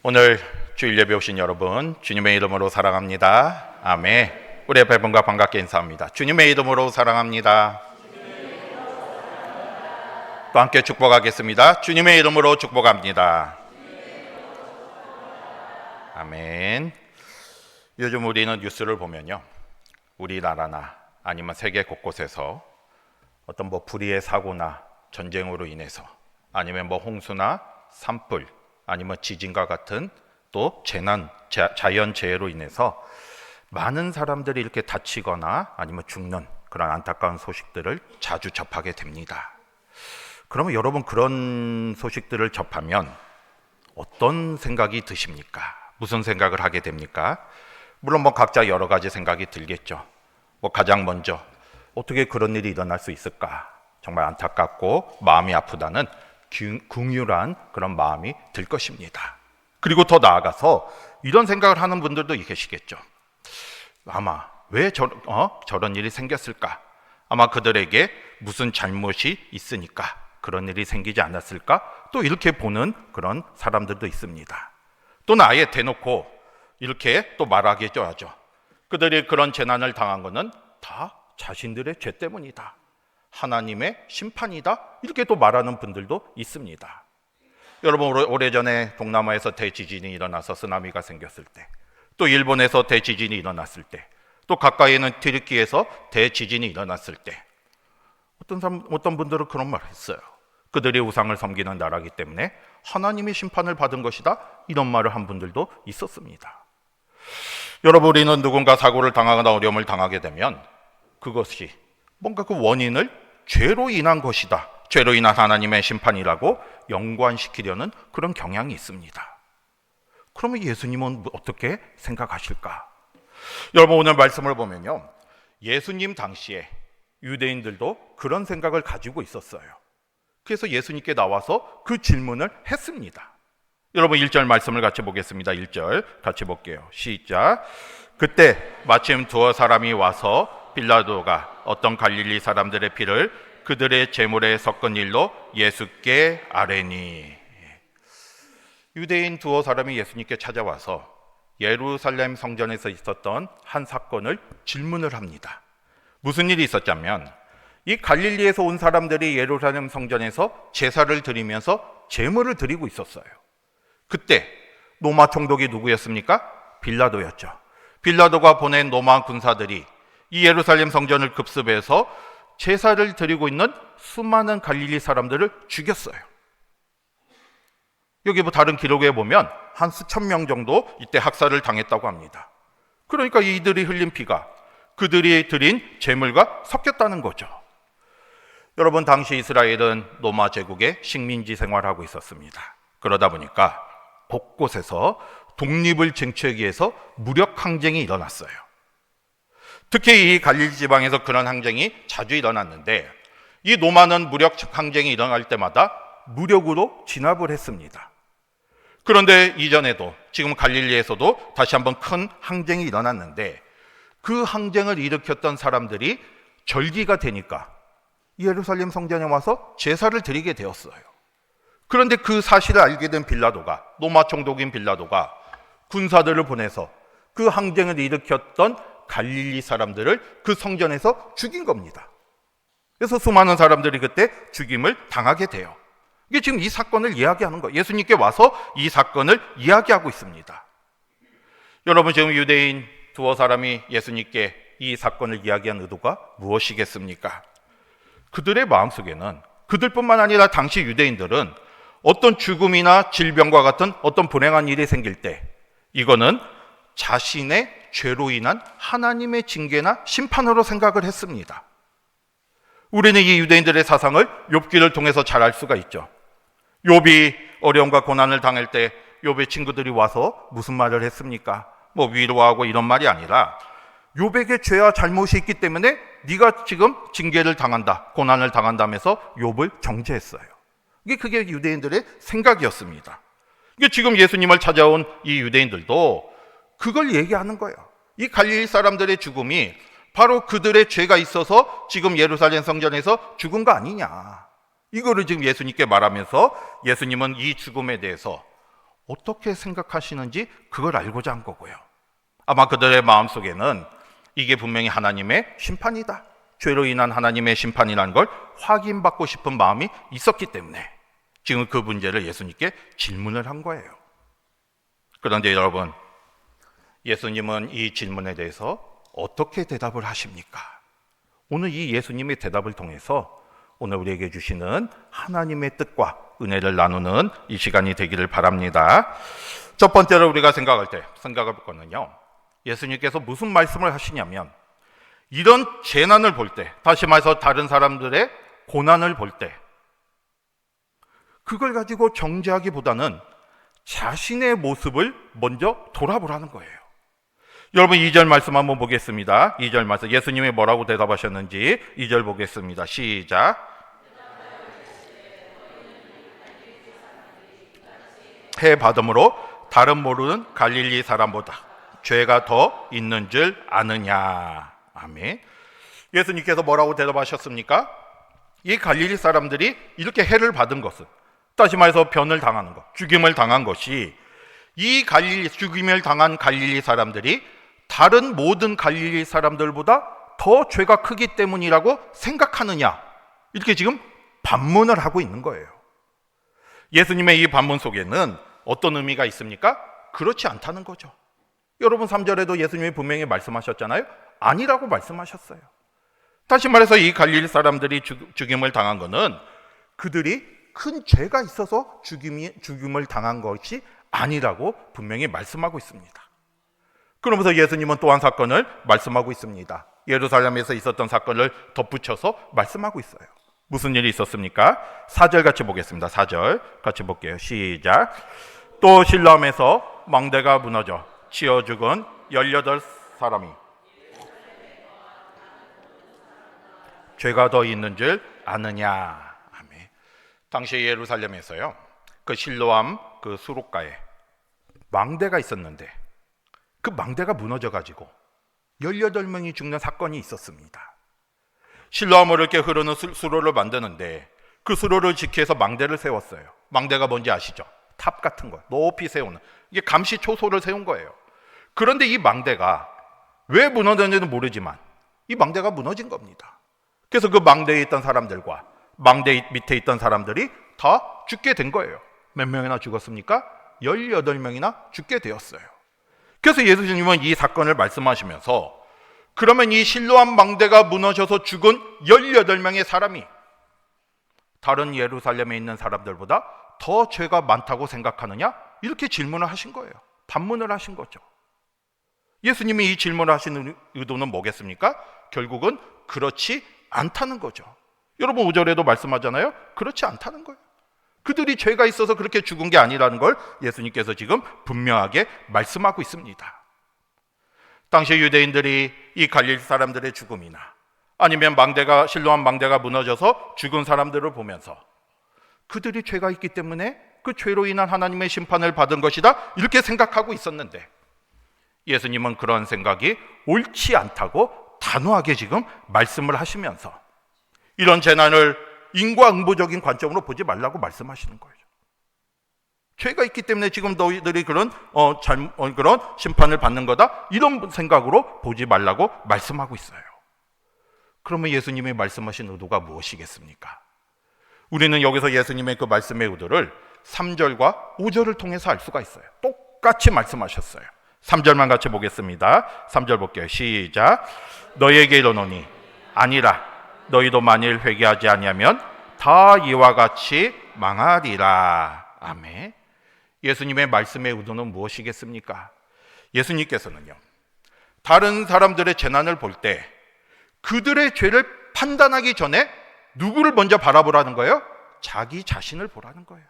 오늘 주일 예배 오신 여러분, 주님의 이름으로 사랑합니다. 아멘. 우리 옆에 분과 반갑게 인사합니다. 주님의 이름으로 사랑합니다. 또 함께 축복하겠습니다. 주님의 이름으로 축복합니다. 아멘. 요즘 우리는 뉴스를 보면요, 우리나라나 아니면 세계 곳곳에서 어떤 불의의 사고나 전쟁으로 인해서 아니면 홍수나 산불 아니면 지진과 같은 또 재난, 자연재해로 인해서 많은 사람들이 이렇게 다치거나 아니면 죽는 그런 안타까운 소식들을 자주 접하게 됩니다. 그러면 여러분, 그런 소식들을 접하면 어떤 생각이 드십니까? 무슨 생각을 하게 됩니까? 물론 각자 여러 가지 생각이 들겠죠. 가장 먼저 어떻게 그런 일이 일어날 수 있을까? 정말 안타깝고 마음이 아프다는 긍휼한 그런 마음이 들 것입니다. 그리고 더 나아가서 이런 생각을 하는 분들도 계시겠죠. 아마 왜 저런 일이 생겼을까? 아마 그들에게 무슨 잘못이 있으니까 그런 일이 생기지 않았을까? 또 이렇게 보는 그런 사람들도 있습니다. 또는 아예 대놓고 이렇게 또 말하겠죠. 하죠. 그들이 그런 재난을 당한 것은 다 자신들의 죄 때문이다, 하나님의 심판이다, 이렇게 또 말하는 분들도 있습니다. 여러분, 오래전에 동남아에서 대지진이 일어나서 쓰나미가 생겼을 때, 또 일본에서 대지진이 일어났을 때, 또 가까이 있는 튀르키예에서 대지진이 일어났을 때 어떤 분들은 그런 말을 했어요. 그들이 우상을 섬기는 나라이기 때문에 하나님이 심판을 받은 것이다, 이런 말을 한 분들도 있었습니다. 여러분, 우리는 누군가 사고를 당하거나 어려움을 당하게 되면 그것이 뭔가 그 원인을 죄로 인한 것이다, 죄로 인한 하나님의 심판이라고 연관시키려는 그런 경향이 있습니다. 그러면 예수님은 어떻게 생각하실까? 여러분, 오늘 말씀을 보면요, 예수님 당시에 유대인들도 그런 생각을 가지고 있었어요. 그래서 예수님께 나와서 그 질문을 했습니다. 여러분, 1절 말씀을 같이 보겠습니다. 1절 같이 볼게요. 시작. 그때 마침 두어 사람이 와서 빌라도가 어떤 갈릴리 사람들의 피를 그들의 제물에 섞은 일로 예수께 아뢰니. 유대인 두어 사람이 예수님께 찾아와서 예루살렘 성전에서 있었던 한 사건을 질문을 합니다. 무슨 일이 있었냐면, 이 갈릴리에서 온 사람들이 예루살렘 성전에서 제사를 드리면서 제물을 드리고 있었어요. 그때 로마 총독이 누구였습니까? 빌라도였죠. 빌라도가 보낸 로마 군사들이 이 예루살렘 성전을 급습해서 제사를 드리고 있는 수많은 갈릴리 사람들을 죽였어요. 여기 다른 기록에 보면 한 수천 명 정도 이때 학살을 당했다고 합니다. 그러니까 이들이 흘린 피가 그들이 드린 제물과 섞였다는 거죠. 여러분, 당시 이스라엘은 로마 제국의 식민지 생활을 하고 있었습니다. 그러다 보니까 곳곳에서 독립을 쟁취하기 위해서 무력 항쟁이 일어났어요. 특히 이 갈릴리 지방에서 그런 항쟁이 자주 일어났는데, 이 로마는 무력 항쟁이 일어날 때마다 무력으로 진압을 했습니다. 그런데 이전에도 지금 갈릴리에서도 다시 한번 큰 항쟁이 일어났는데, 그 항쟁을 일으켰던 사람들이 절기가 되니까 예루살렘 성전에 와서 제사를 드리게 되었어요. 그런데 그 사실을 알게 된 빌라도가, 로마 총독인 빌라도가 군사들을 보내서 그 항쟁을 일으켰던 갈릴리 사람들을 그 성전에서 죽인 겁니다. 그래서 수많은 사람들이 그때 죽임을 당하게 돼요. 이게 지금 이 사건을 이야기하는 거예요. 예수님께 와서 이 사건을 이야기하고 있습니다. 여러분, 지금 유대인 두어 사람이 예수님께 이 사건을 이야기한 의도가 무엇이겠습니까? 그들의 마음속에는, 그들뿐만 아니라 당시 유대인들은 어떤 죽음이나 질병과 같은 어떤 불행한 일이 생길 때 이거는 자신의 죄로 인한 하나님의 징계나 심판으로 생각을 했습니다. 우리는 이 유대인들의 사상을 욥기를 통해서 잘 알 수가 있죠. 욥이 어려움과 고난을 당할 때 욥의 친구들이 와서 무슨 말을 했습니까? 위로하고 이런 말이 아니라, 욥에게 죄와 잘못이 있기 때문에 네가 지금 징계를 당한다, 고난을 당한다면서 욥을 정죄했어요. 그게 유대인들의 생각이었습니다. 이게 지금 예수님을 찾아온 이 유대인들도 그걸 얘기하는 거예요. 이 갈릴리 사람들의 죽음이 바로 그들의 죄가 있어서 지금 예루살렘 성전에서 죽은 거 아니냐, 이거를 지금 예수님께 말하면서 예수님은 이 죽음에 대해서 어떻게 생각하시는지 그걸 알고자 한 거고요. 아마 그들의 마음속에는 이게 분명히 하나님의 심판이다, 죄로 인한 하나님의 심판이라는 걸 확인받고 싶은 마음이 있었기 때문에 지금 그 문제를 예수님께 질문을 한 거예요. 그런데 여러분, 예수님은 이 질문에 대해서 어떻게 대답을 하십니까? 오늘 이 예수님의 대답을 통해서 오늘 우리에게 주시는 하나님의 뜻과 은혜를 나누는 이 시간이 되기를 바랍니다. 첫 번째로 우리가 생각할 거는요, 예수님께서 무슨 말씀을 하시냐면, 이런 재난을 볼 때, 다시 말해서 다른 사람들의 고난을 볼 때, 그걸 가지고 정죄하기보다는 자신의 모습을 먼저 돌아보라는 거예요. 여러분, 2절 말씀 한번 보겠습니다. 2절 말씀, 예수님이 뭐라고 대답하셨는지 2절 보겠습니다. 시작. 해 받음으로 다른 모르는 갈릴리 사람보다 죄가 더 있는 줄 아느냐. 아멘. 예수님께서 뭐라고 대답하셨습니까? 이 갈릴리 사람들이 이렇게 해를 받은 것은, 다시 말해서 변을 당하는 것, 죽임을 당한 것이, 이 죽임을 당한 갈릴리 사람들이 다른 모든 갈릴리 사람들보다 더 죄가 크기 때문이라고 생각하느냐, 이렇게 지금 반문을 하고 있는 거예요. 예수님의 이 반문 속에는 어떤 의미가 있습니까? 그렇지 않다는 거죠. 여러분, 3절에도 예수님이 분명히 말씀하셨잖아요. 아니라고 말씀하셨어요. 다시 말해서 이 갈릴리 사람들이 죽임을 당한 것은 그들이 큰 죄가 있어서 죽임을 당한 것이 아니라고 분명히 말씀하고 있습니다. 그러면서 예수님은 또 한 사건을 말씀하고 있습니다. 예루살렘에서 있었던 사건을 덧붙여서 말씀하고 있어요. 무슨 일이 있었습니까? 4절 같이 보겠습니다. 4절 같이 볼게요. 시작. 또 실로암에서 망대가 무너져 치어 죽은 18사람이 죄가 더 있는 줄 아느냐. 아멘. 당시 예루살렘에서요, 그 실로암 그 수록가에 망대가 있었는데 그 망대가 무너져 가지고 18명이 죽는 사건이 있었습니다. 실로암으로 이렇게 흐르는 수로를 만드는데 그 수로를 지키해서 망대를 세웠어요. 망대가 뭔지 아시죠? 탑 같은 거 높이 세우는, 이게 감시 초소를 세운 거예요. 그런데 이 망대가 왜 무너졌는지는 모르지만 이 망대가 무너진 겁니다. 그래서 그 망대에 있던 사람들과 망대 밑에 있던 사람들이 다 죽게 된 거예요. 몇 명이나 죽었습니까? 18명이나 죽게 되었어요. 그래서 예수님은 이 사건을 말씀하시면서, 그러면 이 실로암 망대가 무너져서 죽은 18명의 사람이 다른 예루살렘에 있는 사람들보다 더 죄가 많다고 생각하느냐? 이렇게 질문을 하신 거예요. 반문을 하신 거죠. 예수님이 이 질문을 하시는 의도는 뭐겠습니까? 결국은 그렇지 않다는 거죠. 여러분, 5절에도 말씀하잖아요. 그렇지 않다는 거예요. 그들이 죄가 있어서 그렇게 죽은 게 아니라는 걸 예수님께서 지금 분명하게 말씀하고 있습니다. 당시 유대인들이 이 갈릴리 사람들의 죽음이나 아니면 실로암 망대가 무너져서 죽은 사람들을 보면서 그들이 죄가 있기 때문에 그 죄로 인한 하나님의 심판을 받은 것이다, 이렇게 생각하고 있었는데 예수님은 그런 생각이 옳지 않다고 단호하게 지금 말씀을 하시면서 이런 재난을 인과응보적인 관점으로 보지 말라고 말씀하시는 거예요. 죄가 있기 때문에 지금 너희들이 그런 심판을 받는 거다, 이런 생각으로 보지 말라고 말씀하고 있어요. 그러면 예수님이 말씀하신 의도가 무엇이겠습니까? 우리는 여기서 예수님의 그 말씀의 의도를 3절과 5절을 통해서 알 수가 있어요. 똑같이 말씀하셨어요. 3절만 같이 보겠습니다. 3절 볼게요. 시작. 너희에게 이르노니 아니라 너희도 만일 회개하지 아니하면 다 이와 같이 망하리라. 아멘. 예수님의 말씀의 의도는 무엇이겠습니까? 예수님께서는요, 다른 사람들의 재난을 볼 때 그들의 죄를 판단하기 전에 누구를 먼저 바라보라는 거예요? 자기 자신을 보라는 거예요.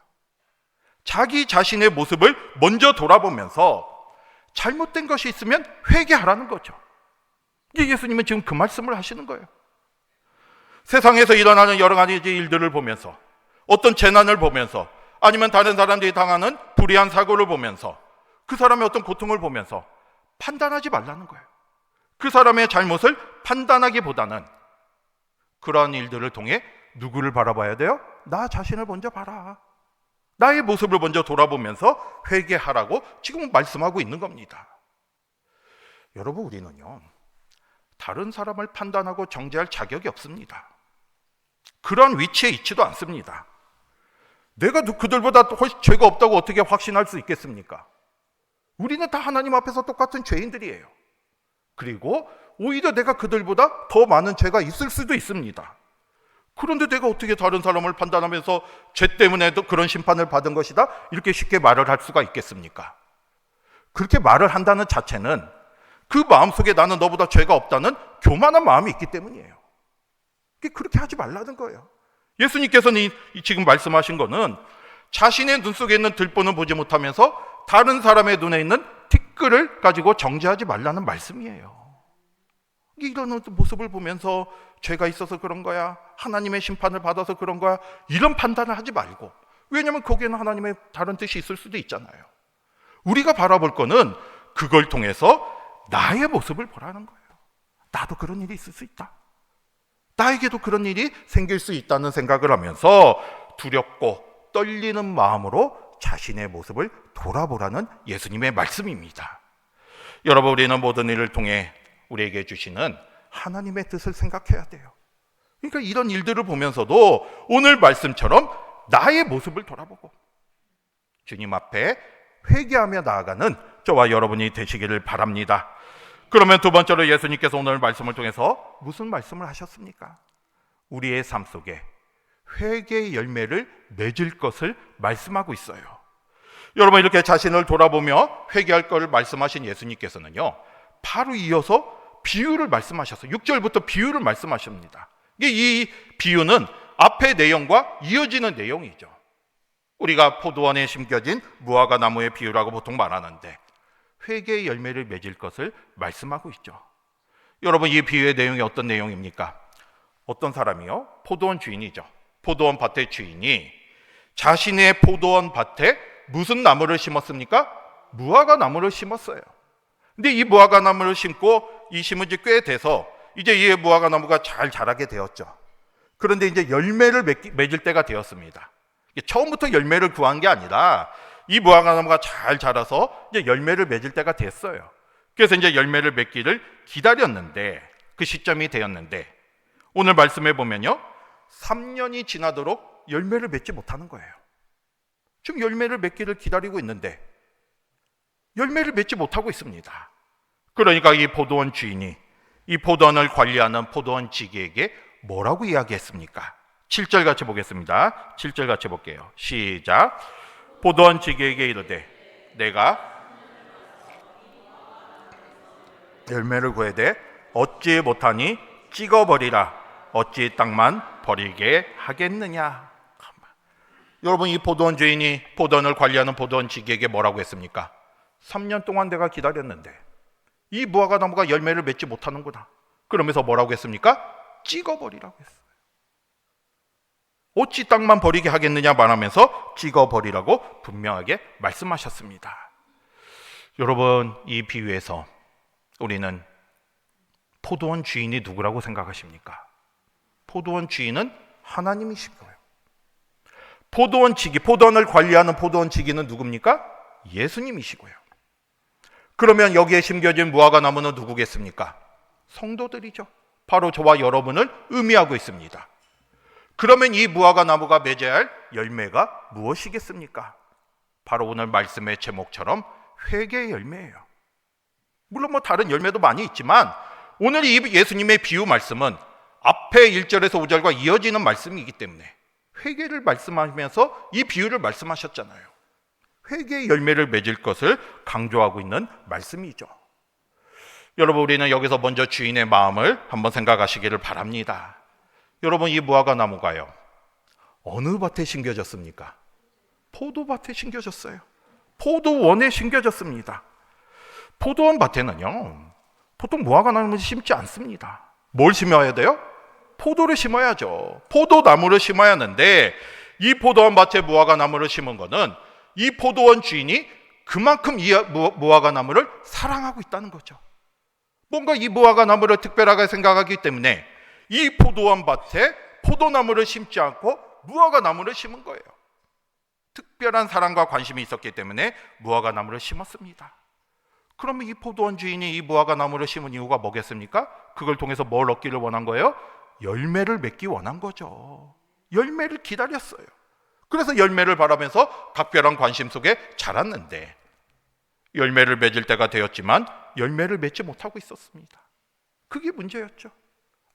자기 자신의 모습을 먼저 돌아보면서 잘못된 것이 있으면 회개하라는 거죠. 예수님은 지금 그 말씀을 하시는 거예요. 세상에서 일어나는 여러 가지 일들을 보면서, 어떤 재난을 보면서, 아니면 다른 사람들이 당하는 불의한 사고를 보면서, 그 사람의 어떤 고통을 보면서 판단하지 말라는 거예요. 그 사람의 잘못을 판단하기보다는 그러한 일들을 통해 누구를 바라봐야 돼요? 나 자신을 먼저 봐라. 나의 모습을 먼저 돌아보면서 회개하라고 지금 말씀하고 있는 겁니다. 여러분, 우리는요, 다른 사람을 판단하고 정죄할 자격이 없습니다. 그러한 위치에 있지도 않습니다. 내가 그들보다 훨씬 죄가 없다고 어떻게 확신할 수 있겠습니까? 우리는 다 하나님 앞에서 똑같은 죄인들이에요. 그리고 오히려 내가 그들보다 더 많은 죄가 있을 수도 있습니다. 그런데 내가 어떻게 다른 사람을 판단하면서 죄 때문에도 그런 심판을 받은 것이다, 이렇게 쉽게 말을 할 수가 있겠습니까? 그렇게 말을 한다는 자체는 그 마음속에 나는 너보다 죄가 없다는 교만한 마음이 있기 때문이에요. 그렇게 하지 말라는 거예요. 예수님께서는 지금 말씀하신 거는 자신의 눈 속에 있는 들보는 보지 못하면서 다른 사람의 눈에 있는 티끌을 가지고 정죄하지 말라는 말씀이에요. 이런 모습을 보면서 죄가 있어서 그런 거야, 하나님의 심판을 받아서 그런 거야, 이런 판단을 하지 말고, 왜냐하면 거기에는 하나님의 다른 뜻이 있을 수도 있잖아요. 우리가 바라볼 거는 그걸 통해서 나의 모습을 보라는 거예요. 나도 그런 일이 있을 수 있다, 나에게도 그런 일이 생길 수 있다는 생각을 하면서 두렵고 떨리는 마음으로 자신의 모습을 돌아보라는 예수님의 말씀입니다. 여러분, 우리는 모든 일을 통해 우리에게 주시는 하나님의 뜻을 생각해야 돼요. 그러니까 이런 일들을 보면서도 오늘 말씀처럼 나의 모습을 돌아보고 주님 앞에 회개하며 나아가는 저와 여러분이 되시기를 바랍니다. 그러면 두 번째로 예수님께서 오늘 말씀을 통해서 무슨 말씀을 하셨습니까? 우리의 삶 속에 회개의 열매를 맺을 것을 말씀하고 있어요. 여러분, 이렇게 자신을 돌아보며 회개할 것을 말씀하신 예수님께서는요, 바로 이어서 비유를 말씀하셨어요. 6절부터 비유를 말씀하십니다. 이 비유는 앞의 내용과 이어지는 내용이죠. 우리가 포도원에 심겨진 무화과 나무의 비유라고 보통 말하는데 회개의 열매를 맺을 것을 말씀하고 있죠. 여러분, 이 비유의 내용이 어떤 내용입니까? 어떤 사람이요? 포도원 주인이죠. 포도원 밭의 주인이 자신의 포도원 밭에 무슨 나무를 심었습니까? 무화과 나무를 심었어요. 근데 이 무화과 나무를 심고 심은 지 꽤 돼서 이제 이 무화과 나무가 잘 자라게 되었죠. 그런데 이제 열매를 맺을 때가 되었습니다. 처음부터 열매를 구한 게 아니라 이 무화과 나무가 잘 자라서 이제 열매를 맺을 때가 됐어요. 그래서 이제 열매를 맺기를 기다렸는데 그 시점이 되었는데 오늘 말씀해 보면요, 3년이 지나도록 열매를 맺지 못하는 거예요. 지금 열매를 맺기를 기다리고 있는데 열매를 맺지 못하고 있습니다. 그러니까 이 포도원 주인이 이 포도원을 관리하는 포도원 지기에게 뭐라고 이야기했습니까? 7절 같이 보겠습니다. 7절 같이 볼게요. 시작. 포도원 지기에게 이르되 내가 열매를 구해되 얻지 못하니 찍어버리라. 어찌 땅만 버리게 하겠느냐. 여러분, 이 포도원 주인이 포도원을 관리하는 포도원 지기에게 뭐라고 했습니까? 3년 동안 내가 기다렸는데 이 무화과 나무가 열매를 맺지 못하는구나. 그러면서 뭐라고 했습니까? 찍어버리라고 했어요. 어찌 땅만 버리게 하겠느냐 말하면서 찍어버리라고 분명하게 말씀하셨습니다. 여러분, 이 비유에서 우리는 포도원 주인이 누구라고 생각하십니까? 포도원 주인은 하나님이신 거예요. 포도원 지기, 포도원을 관리하는 포도원 지기는 누굽니까? 예수님이시고요. 그러면 여기에 심겨진 무화과 나무는 누구겠습니까? 성도들이죠. 바로 저와 여러분을 의미하고 있습니다. 그러면 이 무화과 나무가 맺어야 할 열매가 무엇이겠습니까? 바로 오늘 말씀의 제목처럼 회개의 열매예요. 물론 다른 열매도 많이 있지만 오늘 이 예수님의 비유 말씀은 앞에 1절에서 5절과 이어지는 말씀이기 때문에 회개를 말씀하면서 이 비유를 말씀하셨잖아요. 회개의 열매를 맺을 것을 강조하고 있는 말씀이죠. 여러분, 우리는 여기서 먼저 주인의 마음을 한번 생각하시기를 바랍니다. 여러분, 이 무화과 나무가요, 어느 밭에 심겨졌습니까? 포도밭에 심겨졌어요. 포도원에 심겨졌습니다. 포도원 밭에는요, 보통 무화과 나무를 심지 않습니다. 뭘 심어야 돼요? 포도를 심어야죠. 포도나무를 심어야 하는데 이 포도원 밭에 무화과 나무를 심은 거는 이 포도원 주인이 그만큼 이 무화과 나무를 사랑하고 있다는 거죠. 뭔가 이 무화과 나무를 특별하게 생각하기 때문에 이 포도원 밭에 포도나무를 심지 않고 무화과 나무를 심은 거예요. 특별한 사랑과 관심이 있었기 때문에 무화과 나무를 심었습니다. 그러면 이 포도원 주인이 이 무화과 나무를 심은 이유가 뭐겠습니까? 그걸 통해서 뭘 얻기를 원한 거예요? 열매를 맺기 원한 거죠. 열매를 기다렸어요. 그래서 열매를 바라면서 각별한 관심 속에 자랐는데 열매를 맺을 때가 되었지만 열매를 맺지 못하고 있었습니다. 그게 문제였죠.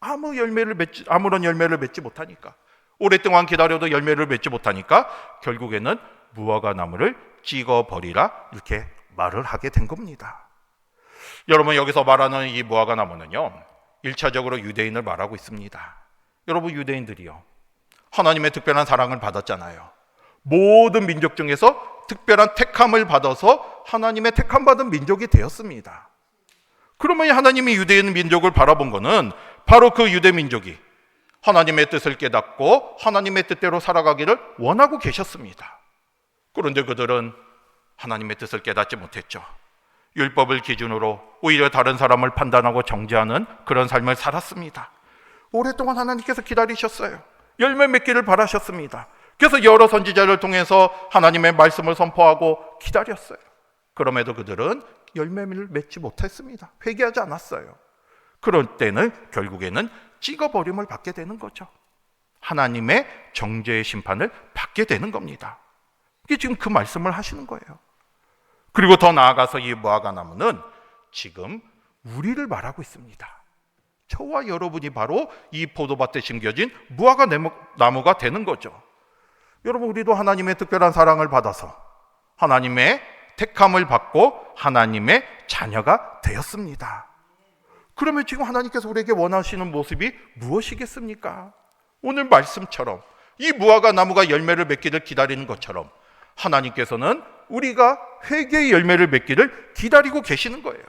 아무런 열매를 맺지 못하니까, 오랫동안 기다려도 열매를 맺지 못하니까 결국에는 무화과 나무를 찍어버리라 이렇게 말을 하게 된 겁니다. 여러분, 여기서 말하는 이 무화과 나무는요, 1차적으로 유대인을 말하고 있습니다. 여러분, 유대인들이요, 하나님의 특별한 사랑을 받았잖아요. 모든 민족 중에서 특별한 택함을 받아서 하나님의 택함받은 민족이 되었습니다. 그러면 하나님이 유대인 민족을 바라본 것은 바로 그 유대 민족이 하나님의 뜻을 깨닫고 하나님의 뜻대로 살아가기를 원하고 계셨습니다. 그런데 그들은 하나님의 뜻을 깨닫지 못했죠. 율법을 기준으로 오히려 다른 사람을 판단하고 정죄하는 그런 삶을 살았습니다. 오랫동안 하나님께서 기다리셨어요. 열매 맺기를 바라셨습니다. 그래서 여러 선지자를 통해서 하나님의 말씀을 선포하고 기다렸어요. 그럼에도 그들은 열매를 맺지 못했습니다. 회개하지 않았어요. 그럴 때는 결국에는 찍어버림을 받게 되는 거죠. 하나님의 정죄의 심판을 받게 되는 겁니다. 이게 지금 그 말씀을 하시는 거예요. 그리고 더 나아가서 이 무화과 나무는 지금 우리를 말하고 있습니다. 저와 여러분이 바로 이 포도밭에 심겨진 무화과 나무가 되는 거죠. 여러분, 우리도 하나님의 특별한 사랑을 받아서 하나님의 택함을 받고 하나님의 자녀가 되었습니다. 그러면 지금 하나님께서 우리에게 원하시는 모습이 무엇이겠습니까? 오늘 말씀처럼 이 무화과 나무가 열매를 맺기를 기다리는 것처럼 하나님께서는 우리가 회개의 열매를 맺기를 기다리고 계시는 거예요.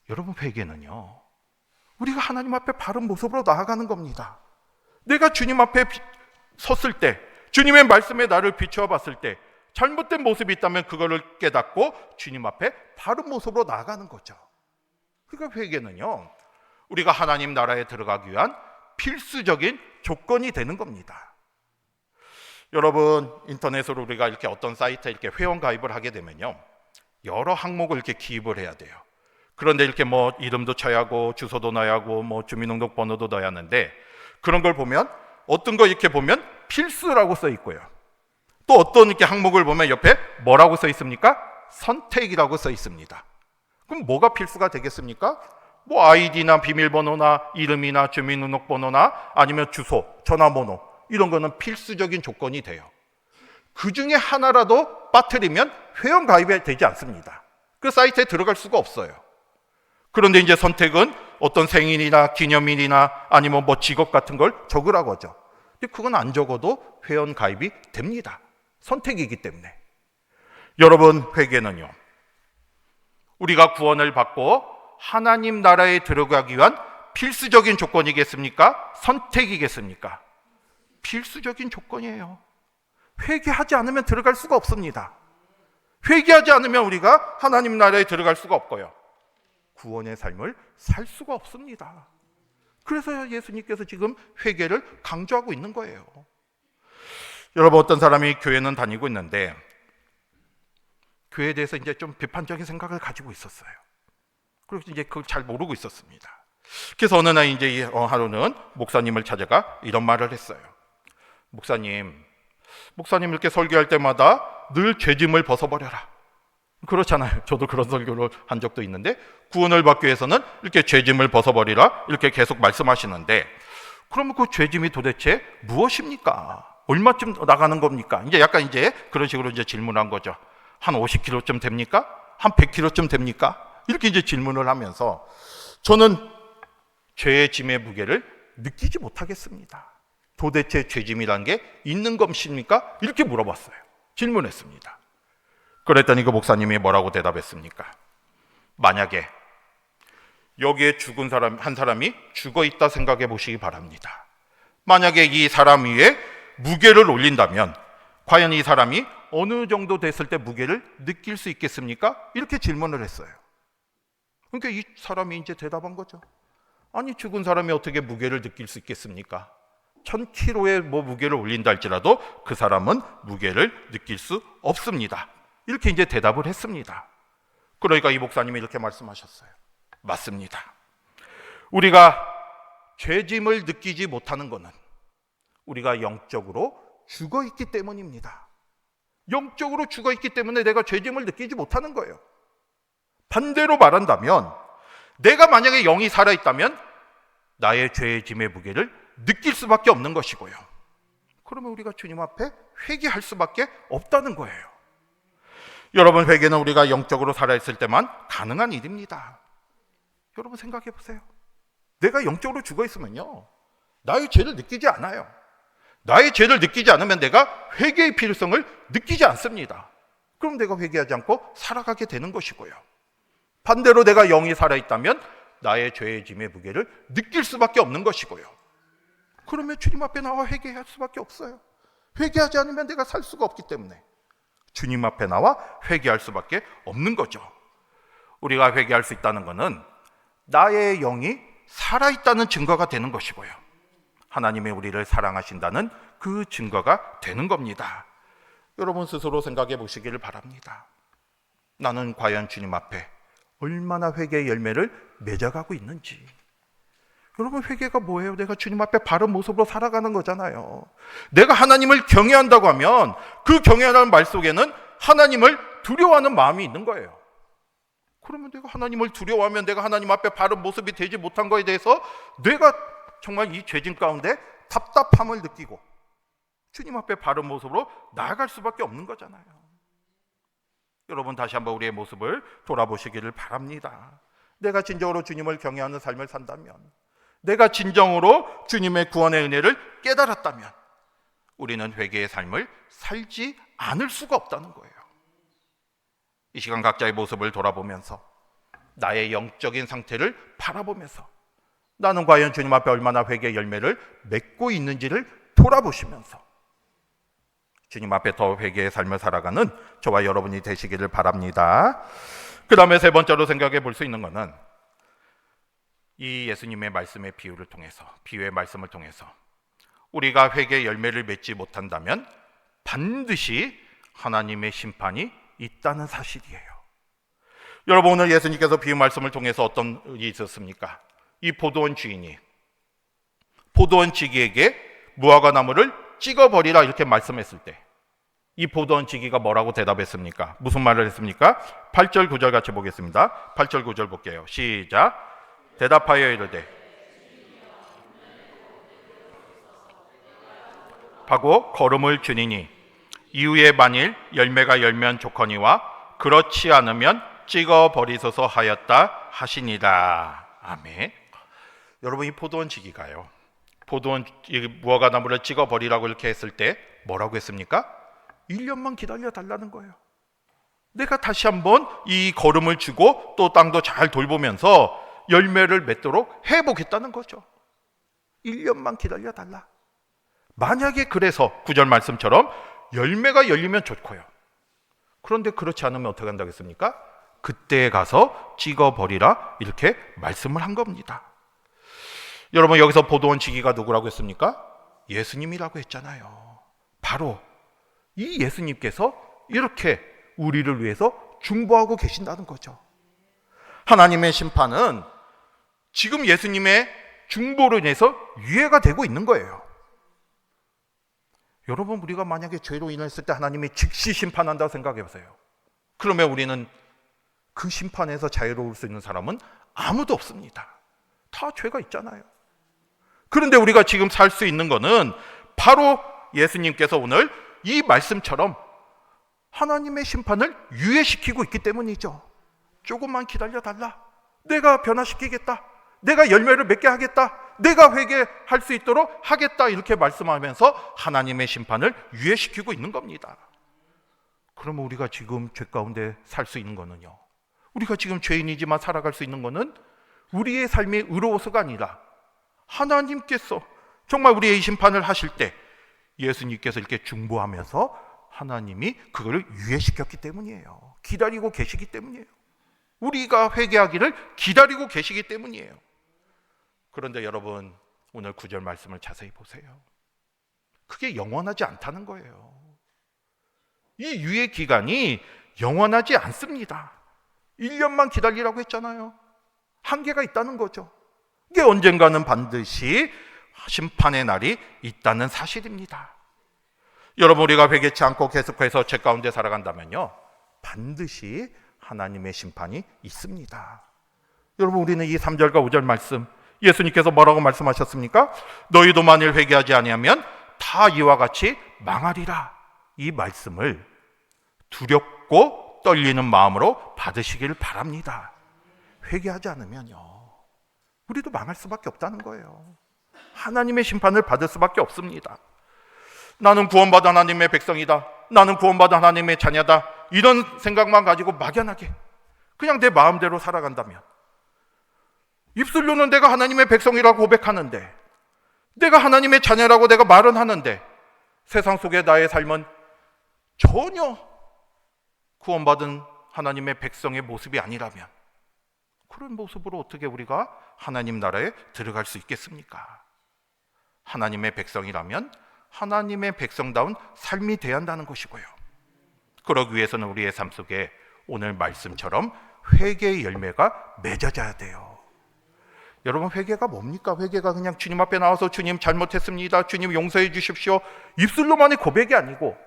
여러분, 회개는요, 우리가 하나님 앞에 바른 모습으로 나아가는 겁니다. 내가 주님 앞에 섰을 때, 주님의 말씀에 나를 비추어 봤을 때 잘못된 모습이 있다면 그거를 깨닫고 주님 앞에 바른 모습으로 나아가는 거죠. 그러니까 회개는요, 우리가 하나님 나라에 들어가기 위한 필수적인 조건이 되는 겁니다. 여러분, 인터넷으로 우리가 이렇게 어떤 사이트에 이렇게 회원 가입을 하게 되면요, 여러 항목을 이렇게 기입을 해야 돼요. 그런데 이렇게 뭐 이름도 쳐야 하고 주소도 넣어야 하고 뭐 주민등록번호도 넣어야 하는데, 그런 걸 보면 어떤 거 이렇게 보면 필수라고 써 있고요, 또 어떤 이렇게 항목을 보면 옆에 뭐라고 써 있습니까? 선택이라고 써 있습니다. 그럼 뭐가 필수가 되겠습니까? 뭐 아이디나 비밀번호나 이름이나 주민등록번호나 아니면 주소, 전화번호, 이런 거는 필수적인 조건이 돼요. 그 중에 하나라도 빠뜨리면 회원 가입이 되지 않습니다. 그 사이트에 들어갈 수가 없어요. 그런데 이제 선택은 어떤 생일이나 기념일이나 아니면 뭐 직업 같은 걸 적으라고 하죠. 근데 그건 안 적어도 회원 가입이 됩니다. 선택이기 때문에. 여러분, 회개는요, 우리가 구원을 받고 하나님 나라에 들어가기 위한 필수적인 조건이겠습니까? 선택이겠습니까? 필수적인 조건이에요. 회개하지 않으면 들어갈 수가 없습니다. 회개하지 않으면 우리가 하나님 나라에 들어갈 수가 없고요, 구원의 삶을 살 수가 없습니다. 그래서 예수님께서 지금 회개를 강조하고 있는 거예요. 여러분, 어떤 사람이 교회는 다니고 있는데 교회에 대해서 이제 좀 비판적인 생각을 가지고 있었어요. 그리고 이제 그걸 잘 모르고 있었습니다. 그래서 어느 날 이제 하루는 목사님을 찾아가 이런 말을 했어요. 목사님 이렇게 설교할 때마다 늘 죄짐을 벗어버려라. 그렇잖아요. 저도 그런 설교를 한 적도 있는데, 구원을 받기 위해서는 이렇게 죄짐을 벗어버리라 이렇게 계속 말씀하시는데, 그러면 그 죄짐이 도대체 무엇입니까? 얼마쯤 나가는 겁니까? 이제 약간 이제 그런 식으로 이제 질문한 거죠. 한 50kg쯤 됩니까? 한 100kg쯤 됩니까? 이렇게 이제 질문을 하면서 저는 죄의 짐의 무게를 느끼지 못하겠습니다. 도대체 죄짐이란 게 있는 것입니까? 이렇게 물어봤어요. 질문했습니다. 그랬더니 그 목사님이 뭐라고 대답했습니까? 만약에 여기에 죽은 사람 한 사람이 죽어 있다 생각해 보시기 바랍니다. 만약에 이 사람 위에 무게를 올린다면 과연 이 사람이 어느 정도 됐을 때 무게를 느낄 수 있겠습니까? 이렇게 질문을 했어요. 그러니까 이 사람이 이제 대답한 거죠. 아니, 죽은 사람이 어떻게 무게를 느낄 수 있겠습니까? 1000kg의 무게를 올린다 할지라도 그 사람은 무게를 느낄 수 없습니다. 이렇게 이제 대답을 했습니다. 그러니까 이 목사님이 이렇게 말씀하셨어요. 맞습니다. 우리가 죄짐을 느끼지 못하는 것은 우리가 영적으로 죽어 있기 때문입니다. 영적으로 죽어 있기 때문에 내가 죄짐을 느끼지 못하는 거예요. 반대로 말한다면 내가 만약에 영이 살아있다면 나의 죄의 짐의 무게를 느낄 수밖에 없는 것이고요. 그러면 우리가 주님 앞에 회개할 수밖에 없다는 거예요. 여러분, 회개는 우리가 영적으로 살아있을 때만 가능한 일입니다. 여러분 생각해 보세요. 내가 영적으로 죽어 있으면요, 나의 죄를 느끼지 않아요. 나의 죄를 느끼지 않으면 내가 회개의 필요성을 느끼지 않습니다. 그럼 내가 회개하지 않고 살아가게 되는 것이고요. 반대로 내가 영이 살아있다면 나의 죄의 짐의 무게를 느낄 수밖에 없는 것이고요. 그러면 주님 앞에 나와 회개할 수밖에 없어요. 회개하지 않으면 내가 살 수가 없기 때문에 주님 앞에 나와 회개할 수밖에 없는 거죠. 우리가 회개할 수 있다는 것은 나의 영이 살아있다는 증거가 되는 것이고요. 하나님이 우리를 사랑하신다는 그 증거가 되는 겁니다. 여러분 스스로 생각해 보시기를 바랍니다. 나는 과연 주님 앞에 얼마나 회개의 열매를 맺어가고 있는지. 여러분, 회개가 뭐예요? 내가 주님 앞에 바른 모습으로 살아가는 거잖아요. 내가 하나님을 경외한다고 하면 그 경외하는 말 속에는 하나님을 두려워하는 마음이 있는 거예요. 그러면 내가 하나님을 두려워하면 내가 하나님 앞에 바른 모습이 되지 못한 거에 대해서 내가 정말 이 죄짐 가운데 답답함을 느끼고 주님 앞에 바른 모습으로 나아갈 수밖에 없는 거잖아요. 여러분, 다시 한번 우리의 모습을 돌아보시기를 바랍니다. 내가 진정으로 주님을 경외하는 삶을 산다면, 내가 진정으로 주님의 구원의 은혜를 깨달았다면 우리는 회개의 삶을 살지 않을 수가 없다는 거예요. 이 시간 각자의 모습을 돌아보면서 나의 영적인 상태를 바라보면서 나는 과연 주님 앞에 얼마나 회개의 열매를 맺고 있는지를 돌아보시면서 주님 앞에 더 회개의 삶을 살아가는 저와 여러분이 되시기를 바랍니다. 그 다음에 세 번째로 생각해 볼 수 있는 것은 이 예수님의 말씀의 비유를 통해서, 비유의 말씀을 통해서 우리가 회개의 열매를 맺지 못한다면 반드시 하나님의 심판이 있다는 사실이에요. 여러분, 오늘 예수님께서 비유 말씀을 통해서 어떤 일이 있었습니까? 이 포도원 주인이 포도원 지기에게 무화과 나무를 찍어버리라 이렇게 말씀했을 때 이 포도원 지기가 뭐라고 대답했습니까? 무슨 말을 했습니까? 8절 9절 같이 보겠습니다. 8절 9절 볼게요. 시작. 대답하여 이르되 하고 걸음을 주니니 이후에 만일 열매가 열면 좋거니와 그렇지 않으면 찍어버리소서 하였다 하시니라. 아멘. 여러분, 이 포도원 지기가요, 포도원 무화과 나무를 찍어버리라고 이렇게 했을 때 뭐라고 했습니까? 1년만 기다려 달라는 거예요. 내가 다시 한번 이 걸음을 주고 또 땅도 잘 돌보면서 열매를 맺도록 해보겠다는 거죠. 1년만 기다려 달라. 만약에 그래서 9절 말씀처럼 열매가 열리면 좋고요. 그런데 그렇지 않으면 어떻게 한다고 했습니까? 그때 가서 찍어버리라 이렇게 말씀을 한 겁니다. 여러분, 여기서 포도원 지기가 누구라고 했습니까? 예수님이라고 했잖아요. 바로 이 예수님께서 이렇게 우리를 위해서 중보하고 계신다는 거죠. 하나님의 심판은 지금 예수님의 중보로 인해서 유예가 되고 있는 거예요. 여러분, 우리가 만약에 죄로 인했을 때 하나님이 즉시 심판한다고 생각해 보세요. 그러면 우리는 그 심판에서 자유로울 수 있는 사람은 아무도 없습니다. 다 죄가 있잖아요. 그런데 우리가 지금 살 수 있는 거는 바로 예수님께서 오늘 이 말씀처럼 하나님의 심판을 유예시키고 있기 때문이죠. 조금만 기다려달라. 내가 변화시키겠다. 내가 열매를 맺게 하겠다. 내가 회개할 수 있도록 하겠다. 이렇게 말씀하면서 하나님의 심판을 유예시키고 있는 겁니다. 그러면 우리가 지금 죄 가운데 살 수 있는 거는요, 우리가 지금 죄인이지만 살아갈 수 있는 거는 우리의 삶이 의로워서가 아니라 하나님께서 정말 우리의 심판을 하실 때 예수님께서 이렇게 중보하면서 하나님이 그걸 유예시켰기 때문이에요. 기다리고 계시기 때문이에요. 우리가 회개하기를 기다리고 계시기 때문이에요. 그런데 여러분, 오늘 9절 말씀을 자세히 보세요. 그게 영원하지 않다는 거예요. 이 유예 기간이 영원하지 않습니다. 1년만 기다리라고 했잖아요. 한계가 있다는 거죠. 이게 언젠가는 반드시 심판의 날이 있다는 사실입니다. 여러분, 우리가 회개치 않고 계속해서 죄 가운데 살아간다면요, 반드시 하나님의 심판이 있습니다. 여러분, 우리는 이 3절과 5절 말씀, 예수님께서 뭐라고 말씀하셨습니까? 너희도 만일 회개하지 아니하면 다 이와 같이 망하리라. 이 말씀을 두렵고 떨리는 마음으로 받으시길 바랍니다. 회개하지 않으면요, 우리도 망할 수밖에 없다는 거예요. 하나님의 심판을 받을 수밖에 없습니다. 나는 구원받은 하나님의 백성이다, 나는 구원받은 하나님의 자녀다, 이런 생각만 가지고 막연하게 그냥 내 마음대로 살아간다면, 입술로는 내가 하나님의 백성이라고 고백하는데, 내가 하나님의 자녀라고 내가 말은 하는데, 세상 속의 나의 삶은 전혀 구원받은 하나님의 백성의 모습이 아니라면, 그런 모습으로 어떻게 우리가 하나님 나라에 들어갈 수 있겠습니까? 하나님의 백성이라면 하나님의 백성다운 삶이 돼야 한다는 것이고요, 그러기 위해서는 우리의 삶 속에 오늘 말씀처럼 회개의 열매가 맺어져야 돼요. 여러분, 회개가 뭡니까? 회개가 그냥 주님 앞에 나와서 주님 잘못했습니다, 주님 용서해 주십시오, 입술로만의 고백이 아니고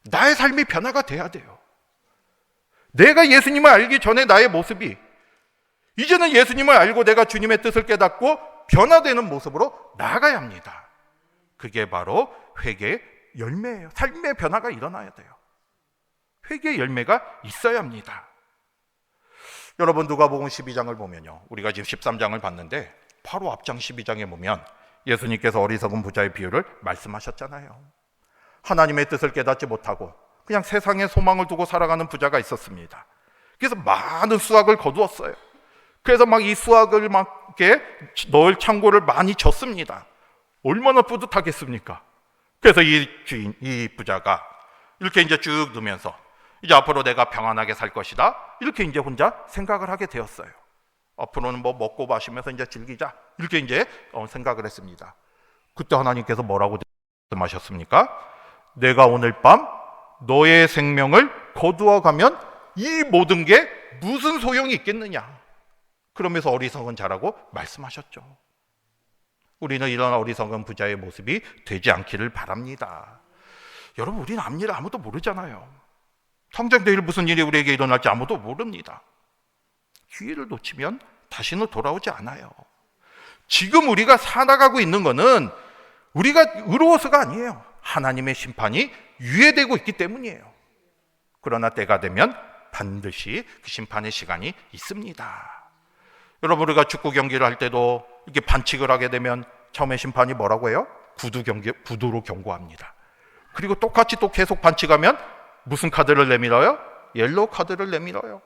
나의 삶이 변화가 돼야 돼요. 내가 예수님을 알기 전에 나의 모습이 이제는 예수님을 알고 내가 주님의 뜻을 깨닫고 변화되는 모습으로 나아가야 합니다. 그게 바로 회개의 열매예요. 삶의 변화가 일어나야 돼요. 회개의 열매가 있어야 합니다. 여러분, 누가복음 12장을 보면요, 우리가 지금 13장을 봤는데 바로 앞장 12장에 보면 예수님께서 어리석은 부자의 비유를 말씀하셨잖아요. 하나님의 뜻을 깨닫지 못하고 그냥 세상의 소망을 두고 살아가는 부자가 있었습니다. 그래서 많은 수확을 거두었어요. 그래서 막 이 수확을 막 이렇게 넣을 창고를 많이 졌습니다. 얼마나 뿌듯하겠습니까? 그래서 이 부자가 이렇게 이제 쭉 넣으면서 이제 앞으로 내가 평안하게 살 것이다, 이렇게 이제 혼자 생각을 하게 되었어요. 앞으로는 뭐 먹고 마시면서 이제 즐기자, 이렇게 이제 생각을 했습니다. 그때 하나님께서 뭐라고 말씀하셨습니까? 내가 오늘 밤 너의 생명을 거두어 가면 이 모든 게 무슨 소용이 있겠느냐, 그러면서 어리석은 자라고 말씀하셨죠. 우리는 이런 어리석은 부자의 모습이 되지 않기를 바랍니다. 여러분, 우리는 앞일을 아무도 모르잖아요. 당장 내일 무슨 일이 우리에게 일어날지 아무도 모릅니다. 기회를 놓치면 다시는 돌아오지 않아요. 지금 우리가 살아가고 있는 것은 우리가 의로워서가 아니에요. 하나님의 심판이 유예되고 있기 때문이에요. 그러나 때가 되면 반드시 그 심판의 시간이 있습니다. 여러분, 우리가 축구 경기를 할 때도 이렇게 반칙을 하게 되면 처음에 심판이 뭐라고 해요? 구두로 경고합니다. 그리고 똑같이 또 계속 반칙하면 무슨 카드를 내밀어요? 옐로우 카드를 내밀어요.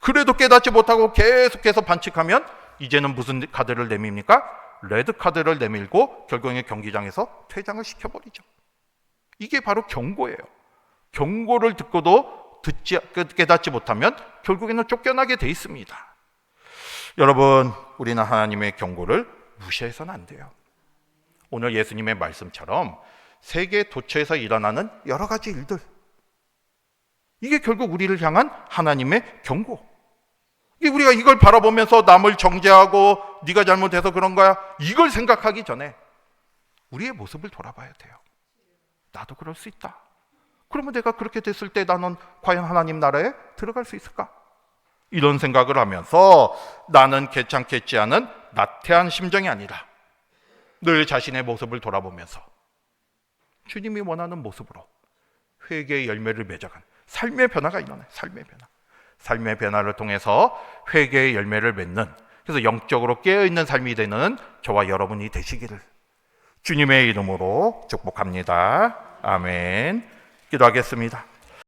그래도 깨닫지 못하고 계속해서 반칙하면 이제는 무슨 카드를 내밉니까? 레드 카드를 내밀고 결국에 경기장에서 퇴장을 시켜버리죠. 이게 바로 경고예요. 경고를 듣고도 깨닫지 못하면 결국에는 쫓겨나게 돼 있습니다. 여러분, 우리는 하나님의 경고를 무시해서는 안 돼요. 오늘 예수님의 말씀처럼 세계 도처에서 일어나는 여러 가지 일들, 이게 결국 우리를 향한 하나님의 경고. 우리가 이걸 바라보면서 남을 정죄하고 네가 잘못해서 그런 거야, 이걸 생각하기 전에 우리의 모습을 돌아봐야 돼요. 나도 그럴 수 있다. 그러면 내가 그렇게 됐을 때 나는 과연 하나님 나라에 들어갈 수 있을까? 이런 생각을 하면서 나는 괜찮겠지 않은 나태한 심정이 아니라 늘 자신의 모습을 돌아보면서 주님이 원하는 모습으로 회개의 열매를 맺어간 삶의 변화가 일어나요. 삶의 변화를 통해서 회개의 열매를 맺는, 그래서 영적으로 깨어있는 삶이 되는 저와 여러분이 되시기를 주님의 이름으로 축복합니다. 아멘. 기도하겠습니다.